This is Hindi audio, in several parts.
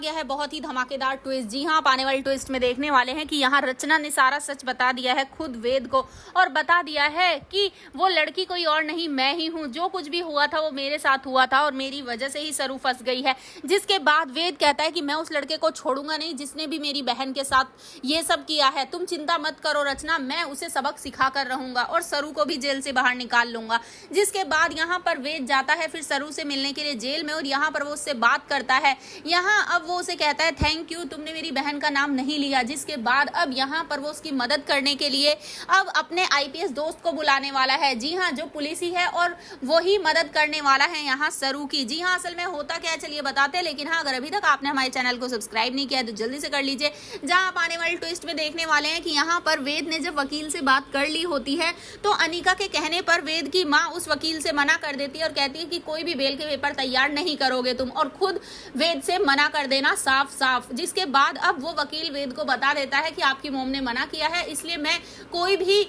गया है बहुत ही धमाकेदार ट्विस्ट। जी हाँ, आप आने वाली ट्विस्ट में देखने वाले हैं कि यहाँ रचना ने सारा सच बता दिया है खुद वेद को, और बता दिया है कि वो लड़की कोई और नहीं मैं ही हूँ। जो कुछ भी हुआ था वो मेरे साथ हुआ था और मेरी वजह से ही सरू फंस गई है। जिसके बाद वेद कहता है कि मैं उस लड़के को छोड़ूंगा नहीं जिसने भी मेरी बहन के साथ ये सब किया है। तुम चिंता मत करो रचना, मैं उसे सबक सिखा कर रहूंगा और सरू को भी जेल से बाहर निकाल लूंगा। जिसके बाद यहाँ पर वेद जाता है फिर सरू से मिलने के लिए जेल में, और यहाँ पर वो उससे बात करता है। यहाँ अब वो उसे कहता है थैंक यू, तुमने मेरी बहन का नाम नहीं लिया। जिसके बाद अब यहाँ पर वो उसकी मदद करने के लिए अब अपने आईपीएस दोस्त को बुलाने वाला है। जी हाँ, जो पुलिस ही है और वो ही मदद करने वाला है यहाँ सरू की। जी हाँ, असल में होता क्या है चलिए बताते हैं, लेकिन हाँ अगर अभी तक आपने हमारे चैनल को सब्सक्राइब नहीं किया है तो जल्दी से कर लीजिए। जहाँ आप आने वाली ट्विस्ट में देखने वाले हैं कि यहाँ पर वेद ने जब वकील से बात कर ली होती है तो अनिका के कहने पर वेद की माँ उस वकील से मना कर देती है और कहती है कि कोई भी बेल के पेपर तैयार नहीं करोगे तुम, और खुद वेद से मना कर देना साफ साफ। जिसके बाद अब वो वकील वेद को बता देता है कि आपकी मोम ने मना किया है इसलिए मैं कोई भी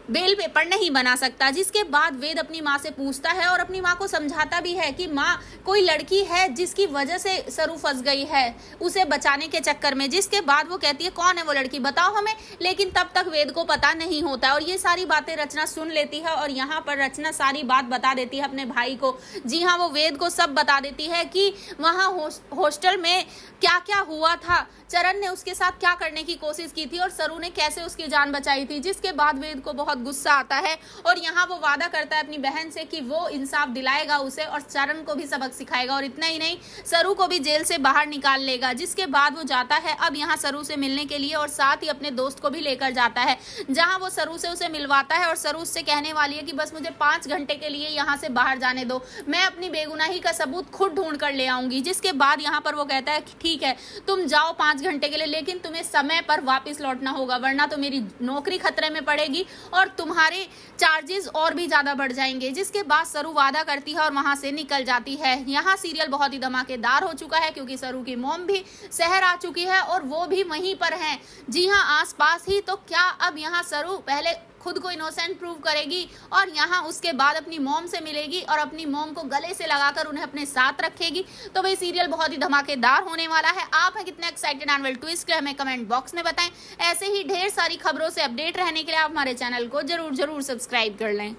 बेल पेपर नहीं बना सकता। जिसके बाद वेद अपनी माँ से पूछता है और अपनी माँ को समझाता भी है कि माँ कोई लड़की है जिसकी वजह से सरू फंस गई है उसे बचाने के चक्कर में। जिसके बाद वो कहती है कौन है वो लड़की बताओ हमें, लेकिन तब तक वेद को पता नहीं होता और ये सारी बातें रचना सुन लेती है और यहाँ पर रचना सारी बात बता देती है अपने भाई को। जी हाँ, वो वेद को सब बता देती है कि वहाँ हॉस्टल में क्या क्या हुआ था, चरण ने उसके साथ क्या करने की कोशिश की थी और सरू ने कैसे उसकी जान बचाई थी। जिसके बाद वेद को बहुत गुस्सा आता है और यहाँ वो वादा करता है अपनी बहन से कि वो इंसाफ दिलाएगा उसे और चरण को भी सबक सिखाएगा, और इतना ही नहीं सरू को भी जेल से बाहर निकाल लेगा। जिसके बाद वो जाता है अब यहाँ सरू से मिलने के लिए और साथ ही अपने दोस्त को भी लेकर जाता है, जहाँ वो सरू से उसे मिलवाता है और सरू उससे कहने वाली है कि बस मुझे 5 घंटे के लिए यहाँ से बाहर जाने दो, मैं अपनी बेगुनाही का सबूत खुद ढूंढ कर ले आऊंगी। जिसके बाद यहाँ पर वो कहता है कि ठीक है तुम जाओ 5 घंटे के लिए, लेकिन तुम्हें समय पर वापस लौटना होगा वरना तो मेरी नौकरी खतरे में पड़ेगी और तुम्हारे चार्जेस और भी ज्यादा बढ़ जाएंगे। जिसके बाद सरू वादा करती है और वहां से निकल जाती है। यहाँ सीरियल बहुत ही धमाकेदार हो चुका है क्योंकि सरू की मॉम भी शहर आ चुकी है और वो भी वहीं पर है, जी हाँ आसपास ही। तो क्या अब यहाँ सरू पहले खुद को इनोसेंट प्रूव करेगी और यहाँ उसके बाद अपनी मॉम से मिलेगी और अपनी मॉम को गले से लगाकर उन्हें अपने साथ रखेगी। तो भाई सीरियल बहुत ही धमाकेदार होने वाला है। आप हैं कितने एक्साइटेड आने वाले ट्विस्ट के हमें कमेंट बॉक्स में बताएं। ऐसे ही ढेर सारी खबरों से अपडेट रहने के लिए आप हमारे चैनल को जरूर सब्सक्राइब कर लें।